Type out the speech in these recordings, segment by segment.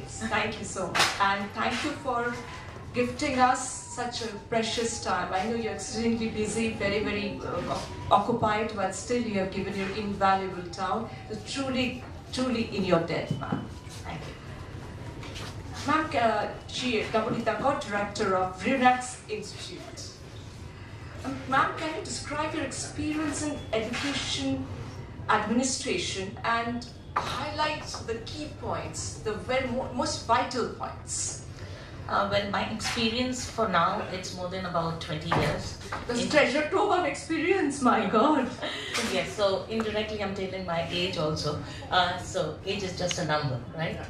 Thank you so much, and thank you for gifting us such a precious time. I know you're extremely busy, very occupied, but still you have given your invaluable time. So truly in your debt, ma'am. Thank you. Ma'am, Kamalita Kaur, Director of RENAX Institute. Ma'am, can you describe your experience in education administration and highlight the key points, the most vital points? Well, my experience for now, it's more than about 20 years. The treasure trove of experience, my God. Yes, so indirectly I'm telling my age also. So age is just a number, right?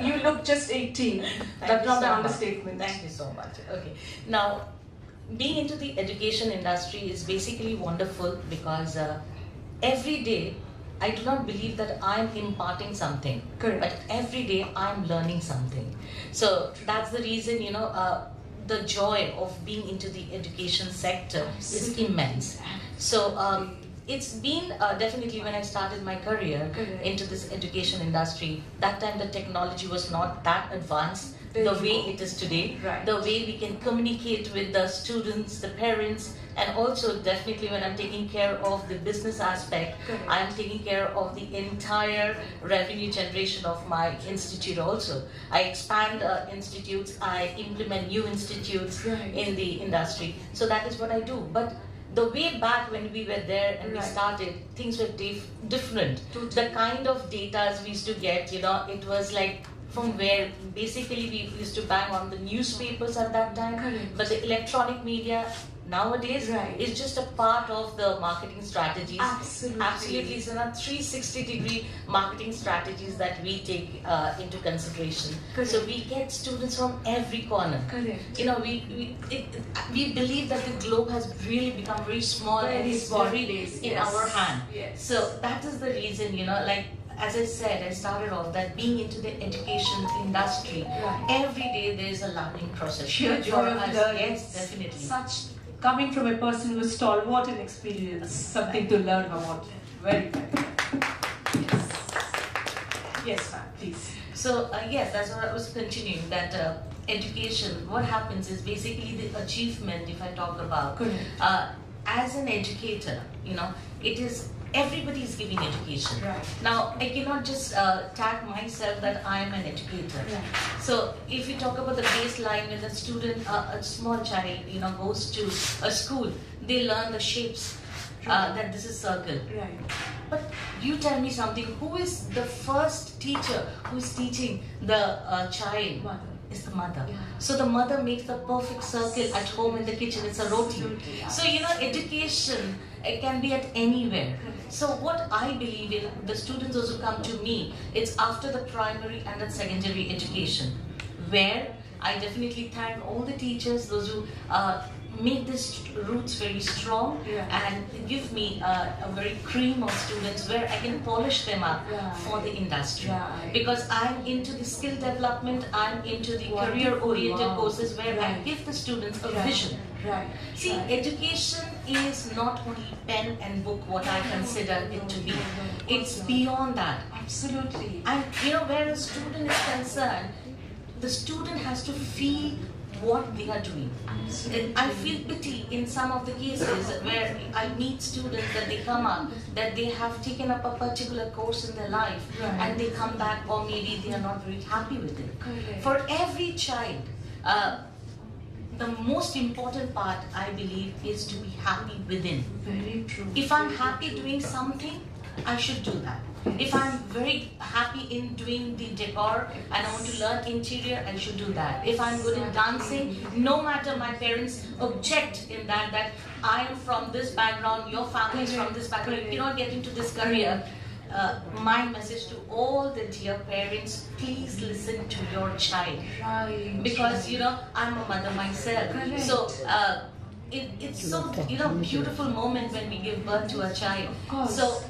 You look just 18. That's not an understatement. Thank you so much. Okay. Now, being into the education industry is basically wonderful because every day I do not believe that I'm imparting something. Correct. But every day I'm learning something. So that's the reason, the joy of being into the education sector is immense. So it's been definitely when I started my career into this education industry, that time the technology was not that advanced the way it is today, the way we can communicate with the students, the parents, and also definitely when I'm taking care of the business aspect, I am taking care of the entire revenue generation of my institute also. I expand institutes, I implement new institutes in the industry. So that is what I do. But the way back when we were there and we started, things were different. The kind of data we used to get, it was like from where basically we used to bang on the newspapers at that time. But the electronic media nowadays is just a part of the marketing strategies. Absolutely. So now 360-degree marketing strategies that we take into consideration. So we get students from every corner. We believe that the globe has really become very small and it's very in our hand. So that is the reason, as I said, I started off that being into the education industry, every day there is a learning process. Sheer joy of learning. Yes, definitely. Such coming from a person who is stalwart in experience, something to learn about. Very yes. Yes, ma'am, please. So yes, that's what I was continuing. That education, what happens is basically the achievement. If I talk about as an educator, it is. Everybody is giving education. Now, I cannot just tag myself that I am an educator. So, if you talk about the baseline, when a student, a small child, goes to a school, they learn the shapes. That this is circle. But you tell me something. Who is the first teacher who is teaching the child? Mother. Is the mother. So the mother makes the perfect circle at home in the kitchen. It's a roti. So education, it can be at anywhere. So what I believe in, the students also come to me, it's after the primary and the secondary education, where I definitely thank all the teachers, those who make these roots very strong and give me a very cream of students where I can polish them up for the industry. Because I'm into the skill development, I'm into the career-oriented courses where I give the students a vision. See, education is not only pen and book what I consider it to be. It's beyond that. Absolutely. And where a student is concerned, the student has to feel what they are doing. I feel pity in some of the cases where I meet students that they come up, that they have taken up a particular course in their life and they come back, or maybe they are not very happy with it. For every child, the most important part, I believe, is to be happy within. Very true. If I'm happy doing something, I should do that. If I'm very happy in doing the decor and I want to learn interior, I should do that. If I'm good in dancing, no matter my parents object in that I am from this background, your family is from this background, you cannot get into this career. My message to all the dear parents, please listen to your child. Because I'm a mother myself. So it's so beautiful moment when we give birth to a child. So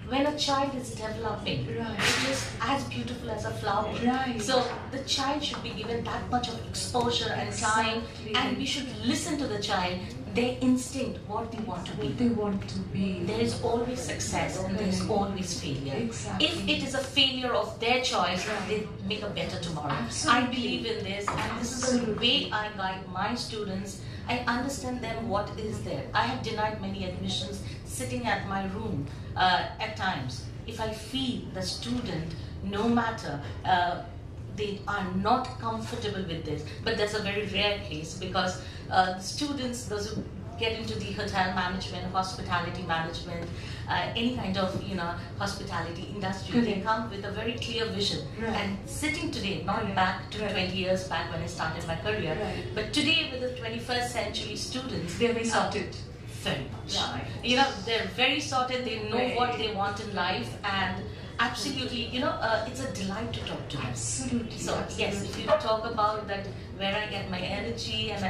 when a child is developing, it is as beautiful as a flower. So the child should be given that much of exposure and time, and we should listen to the child. their instinct, what they want to be. What they want to be. There is always success and there is always failure. Exactly. If it is a failure of their choice, they make a better tomorrow. Absolutely. I believe in this, and this is the way I guide my students. I understand them what is there. I have denied many admissions sitting at my room at times. If I feel the student, no matter, they are not comfortable with this, but that's a very rare case, because the students, those who get into the hotel management, hospitality management, any kind of hospitality industry, they come with a very clear vision. Right. And sitting today, not back to 20 years back when I started my career, but today with the 21st century students, They're very sorted. Very much. Right. They're very sorted. They know what they want in life, and absolutely, it's a delight to talk to them. Absolutely. So yes, if you talk about that, where I get my energy, and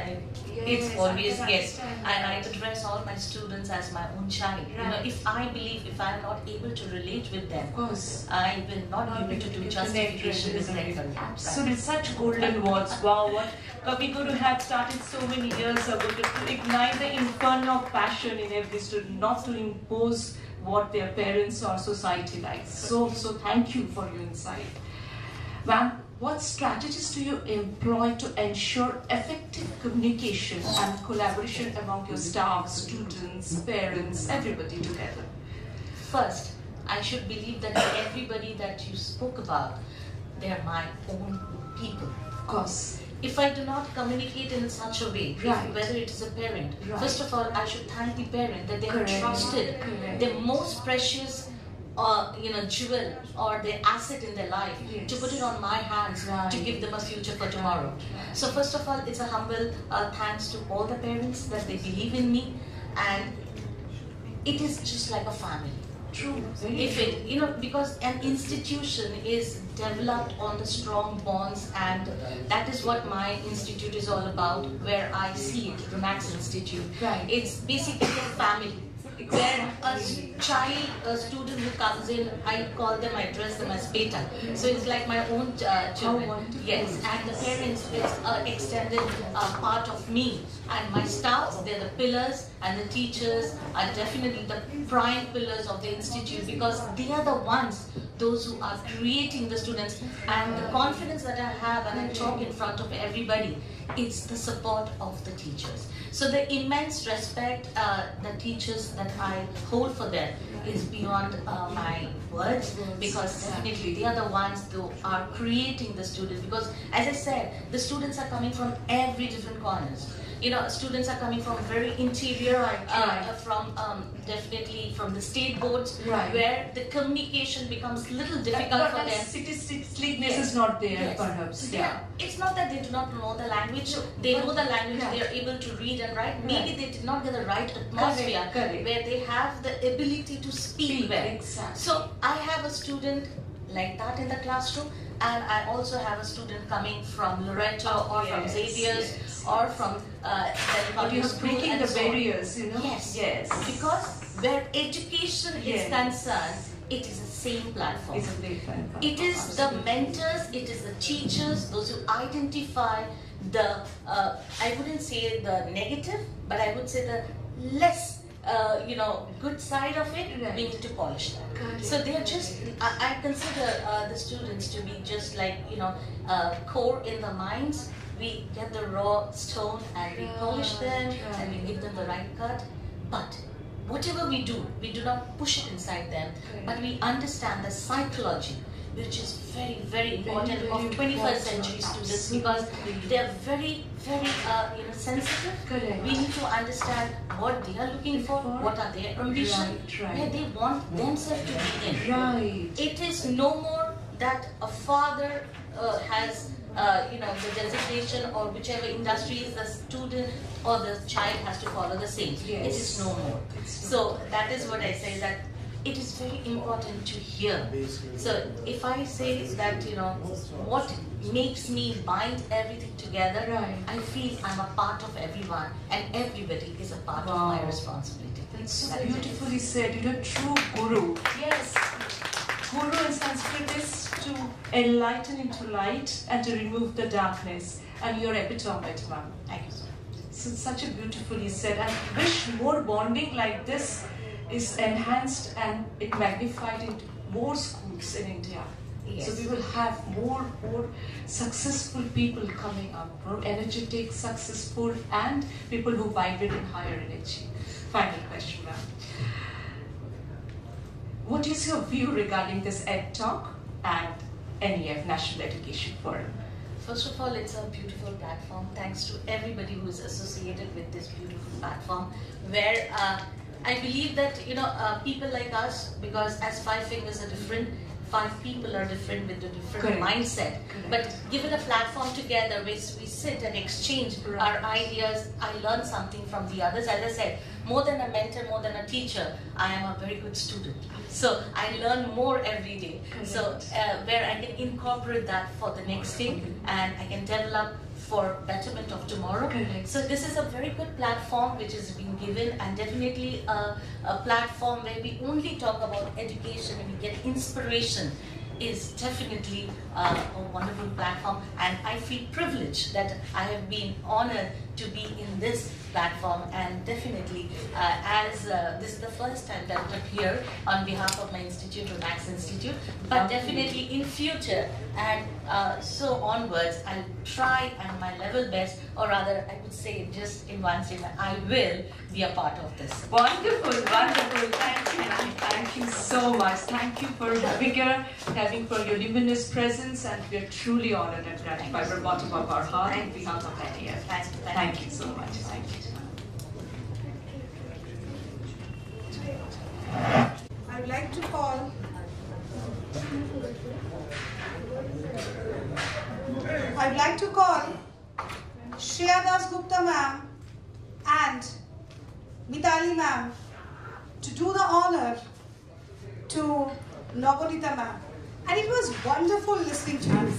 it's Yes, always I can yes, understand and I that. address all my students as my own child. Right. If I believe, if I am not able to relate with them, Of course. I will not be able to do justification with them. So it's such golden words. Wow, what Kavi Guru had started so many years ago to ignite the inferno of passion in every student, not to impose what their parents or society likes. So thank you for your insight. Ma'am, what strategies do you employ to ensure effective communication and collaboration among your staff, students, parents, everybody together? First, I should believe that everybody that you spoke about, they are my own people. Of course. If I do not communicate in such a way, Right. whether it is a parent, Right. first of all, I should thank the parent that they have Correct. trusted Correct. their most precious jewel or their asset in their life Yes. to put it on my hands Right. to give them a future for tomorrow. Right. So first of all, it's a humble thanks to all the parents that they believe in me, and it is just like a family. True. Very If it, because an institution is developed on the strong bonds, and that is what my institute is all about, where I see it, the Max Institute. Right. It's basically a family. Where a child, a student who comes in, I call them, I address them as beta. So it's like my own children. wonderful. Yes, and the parents, it's an extended part of me. And my staff, they're the pillars, and the teachers are definitely the prime pillars of the institute, because they are the ones, those who are creating the students. And the confidence that I have, and I talk in front of everybody, it's the support of the teachers. So the immense respect the teachers that I hold for them is beyond my words, because definitely they are the ones who are creating the students. Because as I said, the students are coming from every different corners. Students are coming from very interior, from definitely from the state boards, Right. where the communication becomes little difficult for them. City sleekness is not there, Yes. perhaps. It's not that they do not know the language. They know the language. Right. They are able to read and write. Maybe they did not get the right atmosphere Correct. where they have the ability to speak well. Exactly. So I have a student like that in the classroom, and I also have a student coming from Loreto or from Yes, Xavier's yes, or from But Delhi you're School breaking and the so on. barriers, Yes. Yes. Because where education is Yes. concerned, it is the same platform. It's a great fan. It is the mentors, it is the teachers, those who identify the, I wouldn't say the negative, but I would say the less, good side of it. Right. We need to polish that. Got it. So they are just, I consider the students to be just like, core in the minds. We get the raw stone and we polish them and we give them the right cut. But whatever we do not push it inside them, but we understand the psychology, which is very, very important very of 21st important. century students, because Absolutely. they are very, very sensitive. Correct. We need to understand what they are looking for, what are their ambitions, Right. where they want themselves to be in. Right. It is no more that a father has the designation, or whichever industry is the student or the child has to follow the same. Yes. It is no more. So that is what I say, that it is very important to hear. So if I say that, what makes me bind everything together, Right. I feel I'm a part of everyone, and everybody is a part of my Wow. responsibility. That's so That is it. beautifully said. True guru. Yes. Guru in Sanskrit is to enlighten into light and to remove the darkness. And you're epitome, ma'am. Thank you so much. such a beautifully said, and wish more bonding like this is enhanced and it magnified into more schools in India. Yes. So we will have more successful people coming up, more energetic, successful, and people who vibrate in higher energy. Final question, ma'am. What is your view regarding this EdTalk and NEF, National Education Forum? First of all, it's a beautiful platform. Thanks to everybody who is associated with this beautiful platform, where I believe that people like us, because as five fingers are different, five people are different with a different Correct. mindset. Correct. But given a platform together where we sit and exchange Right. our ideas, I learn something from the others. As I said, more than a mentor, more than a teacher, I am a very good student. So I learn more every day. Correct. So where I can incorporate that for the next thing, and I can develop for betterment of tomorrow. Correct. So this is a very good platform which is being given, and definitely a platform where we only talk about education and we get inspiration is definitely a wonderful platform, and I feel privileged that I have been honored to be in this platform, and definitely as this is the first time that I'm here on behalf of my institute, Max Institute, but definitely in future and so onwards, I'll try and my level best, or rather I would say just in one statement, I will be a part of this. Wonderful, wonderful. Thank you, ma'am. Thank you so much. Thank you for having her, for your luminous presence, and we are truly honored and gratified from the bottom of our heart on behalf of NEF. Thank you so much. Thank you. I'd like to call Shreya Das Gupta ma'am and Mitali ma'am to do the honor to Navanita ma'am. And it was wonderful listening to you.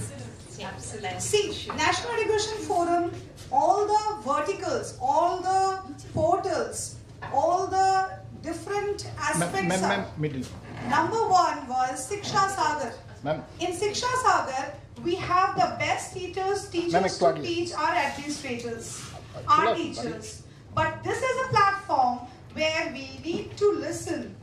Absolutely. See, National Education Forum, all the verticals, all the portals, all the different aspects are. Middle. Number one was Siksha Sagar. Ma'am. In Siksha Sagar, we have the best teachers to teach our administrators, our teachers. But this is a platform where we need to listen.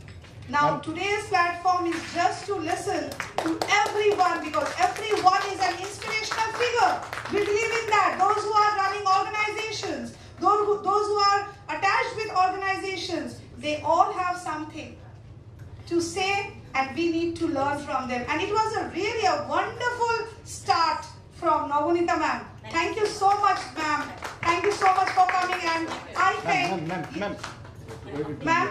Now, today's platform is just to listen to everyone, because everyone is an inspirational figure. We believe in that. Those who are running organizations, those who are attached with organizations, they all have something to say, and we need to learn from them. And it was really a wonderful start from Navanita ma'am. Thank you so much, ma'am. Thank you so much for coming, and I think, Ma'am. ma'am,